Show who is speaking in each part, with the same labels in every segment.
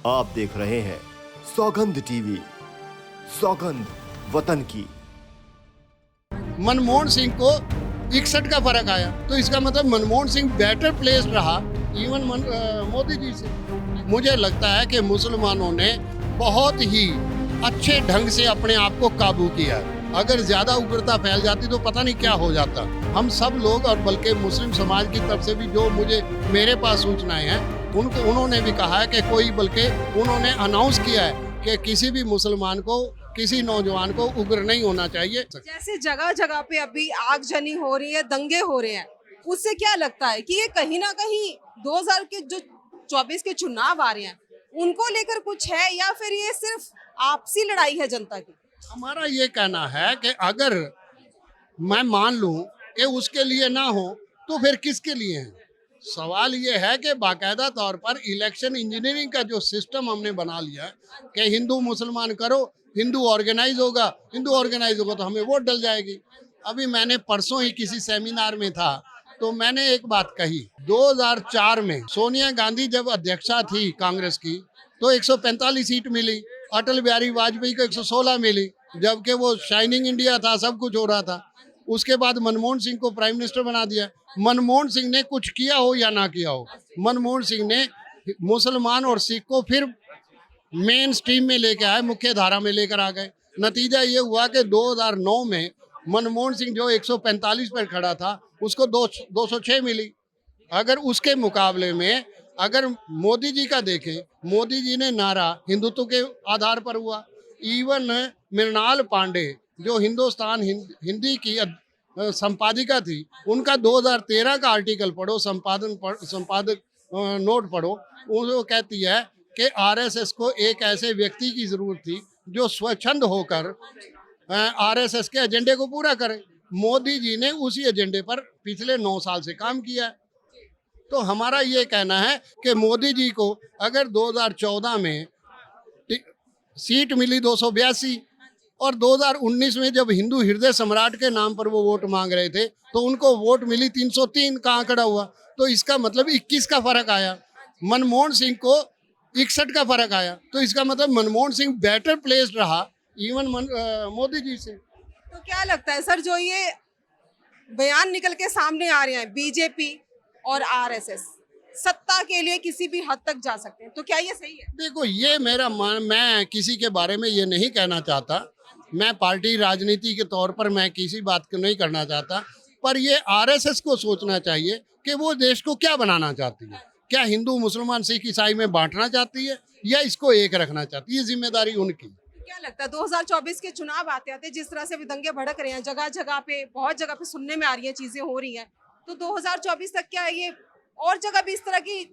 Speaker 1: आप देख रहे हैं सौगंध टीवी, सौगंध वतन की।
Speaker 2: मनमोहन सिंह को 61 का फर्क आया, तो इसका मतलब मनमोहन सिंह बेटर प्लेस्ड रहा इवन मोदी जी से। मुझे लगता है कि मुसलमानों ने बहुत ही अच्छे ढंग से अपने आप को काबू किया। अगर ज्यादा उग्रता फैल जाती तो पता नहीं क्या हो जाता। हम सब लोग और बल्कि मुस्लिम समाज की तरफ से भी जो मेरे पास सूचनाएं हैं उन्होंने भी कहा है कि कोई, बल्कि उन्होंने अनाउंस किया है कि किसी भी मुसलमान को, किसी नौजवान को उग्र नहीं होना चाहिए।
Speaker 3: जैसे जगह जगह पे अभी आगजनी हो रही है, दंगे हो रहे हैं, उससे क्या लगता है कि ये कहीं ना कहीं 2000 के जो 24 के चुनाव आ रहे हैं उनको लेकर कुछ है, या फिर ये सिर्फ आपसी लड़ाई है जनता की?
Speaker 2: हमारा ये कहना है कि अगर मैं मान लूं कि उसके लिए ना हो तो फिर किसके लिए है। सवाल ये है कि बाकायदा तौर पर इलेक्शन इंजीनियरिंग का जो सिस्टम हमने बना लिया है कि हिंदू मुसलमान करो, हिंदू ऑर्गेनाइज होगा तो हमें वोट डल जाएगी। अभी मैंने परसों ही किसी सेमिनार में था तो मैंने एक बात कही, 2004 में सोनिया गांधी जब अध्यक्षा थी कांग्रेस की तो 145 सीट मिली, अटल बिहारी वाजपेयी को 116 मिली, जबकि वो शाइनिंग इंडिया था, सब कुछ हो रहा था। उसके बाद मनमोहन सिंह को प्राइम मिनिस्टर बना दिया। मनमोहन सिंह ने कुछ किया हो या ना किया हो, मनमोहन सिंह ने मुसलमान और सिख को फिर मेन स्ट्रीम में लेके आए, मुख्य धारा में लेकर आ गए। नतीजा ये हुआ कि 2009 में मनमोहन सिंह जो 145 पर खड़ा था उसको 206 मिली। अगर उसके मुकाबले में अगर मोदी जी का देखें, मोदी जी ने नारा हिंदुत्व के आधार पर हुआ। इवन मृणाल पांडे जो हिंदुस्तान हिंदी की संपादिका थी, उनका 2013 का आर्टिकल पढ़ो, संपादक नोट पढ़ो, वो कहती है कि आरएसएस को एक ऐसे व्यक्ति की जरूरत थी जो स्वच्छंद होकर आरएसएस के एजेंडे को पूरा करे। मोदी जी ने उसी एजेंडे पर पिछले 9 साल से काम किया है। तो हमारा ये कहना है कि मोदी जी को अगर 2014 में सीट मिली 282 और 2019 में जब हिंदू हृदय सम्राट के नाम पर वो वोट मांग रहे थे तो उनको वोट मिली 303 का आंकड़ा हुआ, तो इसका मतलब 21 का फर्क आया। मनमोहन सिंह को 61 का फर्क आया, तो इसका मतलब मनमोहन सिंह बेटर प्लेस्ड रहा इवन मोदी जी से।
Speaker 3: तो क्या लगता है सर, जो ये बयान निकल के सामने आ रहे हैं बीजेपी और आरएसएस सत्ता के लिए किसी भी हद तक जा सकते हैं, तो क्या ये सही है?
Speaker 2: देखो, ये मेरा मैं किसी के बारे में ये नहीं कहना चाहता, मैं पार्टी राजनीति के तौर पर मैं किसी बात को नहीं करना चाहता, पर ये आरएसएस को सोचना चाहिए कि वो देश को क्या बनाना चाहती है। क्या हिंदू मुसलमान सिख ईसाई में बांटना चाहती है या इसको एक रखना चाहती है? ये जिम्मेदारी उनकी।
Speaker 3: क्या लगता है 2024 के चुनाव आते आते जिस तरह से अभी दंगे भड़क रहे हैं, जगह जगह पे, बहुत जगह पे सुनने में आ रही है, चीजें हो रही हैं, तो 2024 तक क्या ये और जगह भी इस तरह की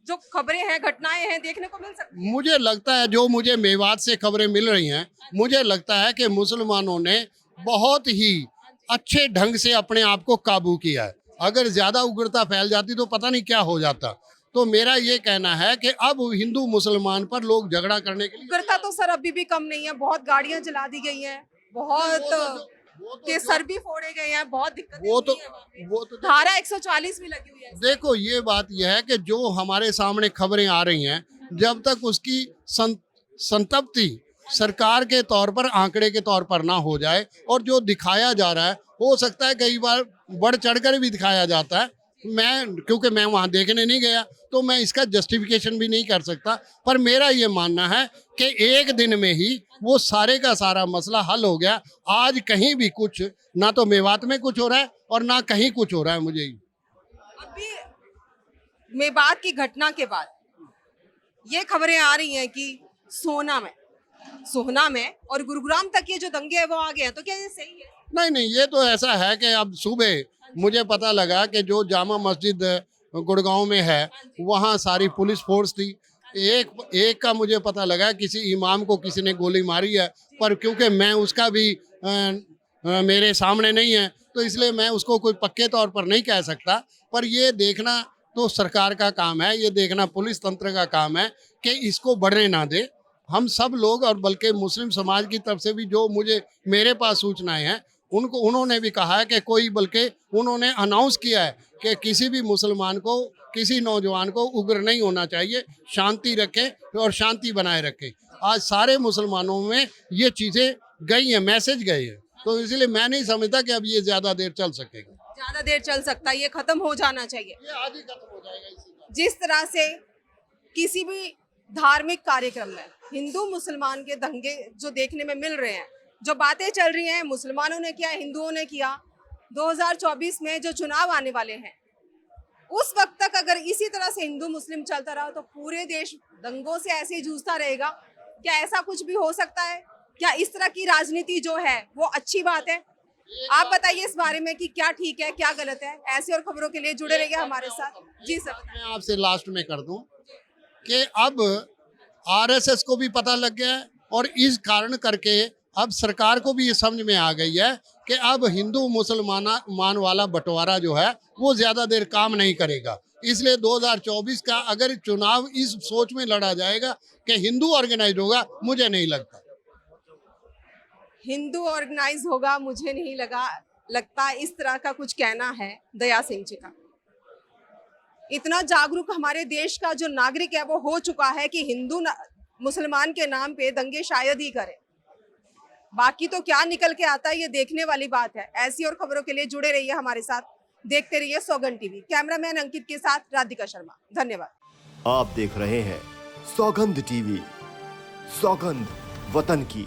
Speaker 3: जो खबरें हैं, घटनाएं हैं, देखने को मिल सकती है?
Speaker 2: मुझे लगता है, जो मुझे मेवात से खबरें मिल रही हैं, मुझे लगता है कि मुसलमानों ने बहुत ही अच्छे ढंग से अपने आप को काबू किया है। अगर ज्यादा उग्रता फैल जाती तो पता नहीं क्या हो जाता। तो मेरा ये कहना है कि अब हिंदू मुसलमान पर लोग झगड़ा करने के लिए,
Speaker 3: उग्रता तो सर अभी भी कम नहीं है, बहुत गाड़ियां जला दी गई हैं, बहुत के सर भी फोड़े गए हैं, बहुत दिक्कतें
Speaker 2: वो तो
Speaker 3: हुई हैं वहाँ पे।
Speaker 2: वो तो
Speaker 3: धारा 144 भी लगी हुई है।
Speaker 2: देखो, ये बात यह है कि जो हमारे सामने खबरें आ रही हैं, जब तक उसकी संतप्ति सरकार के तौर पर, आंकड़े के तौर पर ना हो जाए, और जो दिखाया जा रहा है, हो सकता है कई बार बढ़ चढ़कर भी दिखाया जाता है। क्योंकि मैं वहां देखने नहीं गया तो मैं इसका जस्टिफिकेशन भी नहीं कर सकता, पर मेरा ये मानना है कि एक दिन में ही वो सारे का सारा मसला हल हो गया। आज कहीं भी कुछ, ना तो मेवात में कुछ हो रहा है और ना कहीं कुछ हो रहा है। मुझे
Speaker 3: अभी मेवात की घटना के बाद ये खबरें आ रही हैं कि सोहना में और गुरुग्राम तक ये जो दंगे हैं वो आ गए हैं, तो क्या ये सही है?
Speaker 2: नहीं, ये तो ऐसा है कि अब सुबह मुझे पता लगा कि जो जामा मस्जिद गुड़गांव में है वहाँ सारी पुलिस फोर्स थी। एक का मुझे पता लगा किसी इमाम को किसी ने गोली मारी है, पर क्योंकि मैं उसका भी मेरे सामने नहीं है तो इसलिए मैं उसको कोई पक्के तौर पर नहीं कह सकता। पर ये देखना तो सरकार का काम है, ये देखना पुलिस तंत्र का काम है कि इसको बढ़ने ना दे। हम सब लोग और बल्कि मुस्लिम समाज की तरफ से भी जो मेरे पास सूचनाएं हैं, उन्होंने भी कहा है कि कोई, बल्कि उन्होंने अनाउंस किया है कि किसी भी मुसलमान को किसी नौजवान को उग्र नहीं होना चाहिए, शांति रखें और शांति बनाए रखें। आज सारे मुसलमानों में ये चीज़ें गई हैं, मैसेज गए हैं, तो इसलिए मैं नहीं समझता कि अब ये ज़्यादा देर चल सकेगा।
Speaker 3: ज्यादा देर चल सकता है, ये खत्म हो जाना चाहिए।
Speaker 2: ये आज ही खत्म हो जाएगा इसी का।
Speaker 3: जिस तरह से किसी भी धार्मिक कार्यक्रम में हिंदू मुसलमान के दंगे जो देखने में मिल रहे हैं, जो बातें चल रही हैं, मुसलमानों ने किया, हिंदुओं ने किया, 2024 में जो चुनाव आने वाले हैं उस वक्त तक अगर इसी तरह से हिंदू मुस्लिम चलता रहा तो पूरे देश दंगों से ऐसे ही जूझता रहेगा। क्या ऐसा कुछ भी हो सकता है? क्या इस तरह की राजनीति जो है वो अच्छी बात है? आप बताइए इस बारे में कि क्या ठीक है, क्या गलत है। ऐसी और खबरों के लिए जुड़े रहिए हमारे साथ। जी सर,
Speaker 2: मैं आपसे लास्ट में कर दूं कि अब आरएसएस को भी पता लग गया है और इस कारण करके अब सरकार को भी ये समझ में आ गई है कि अब हिंदू मुसलमान वाला बंटवारा जो है वो ज्यादा देर काम नहीं करेगा। इसलिए 2024 का अगर चुनाव इस सोच में लड़ा जाएगा कि हिंदू ऑर्गेनाइज होगा, मुझे नहीं लगता।
Speaker 3: हिंदू ऑर्गेनाइज होगा, मुझे नहीं लगता इस तरह का कुछ कहना है दया सिंह जी का। इतना जागरूक हमारे देश का जो नागरिक है वो हो चुका है कि हिंदू मुसलमान के नाम पे दंगे शायद ही करे। बाकी तो क्या निकल के आता है ये देखने वाली बात है। ऐसी और खबरों के लिए जुड़े रहिए हमारे साथ, देखते रहिए सौगंध टीवी। कैमरामैन अंकित के साथ राधिका शर्मा, धन्यवाद।
Speaker 1: आप देख रहे हैं सौगंध टीवी, सौगंध वतन की।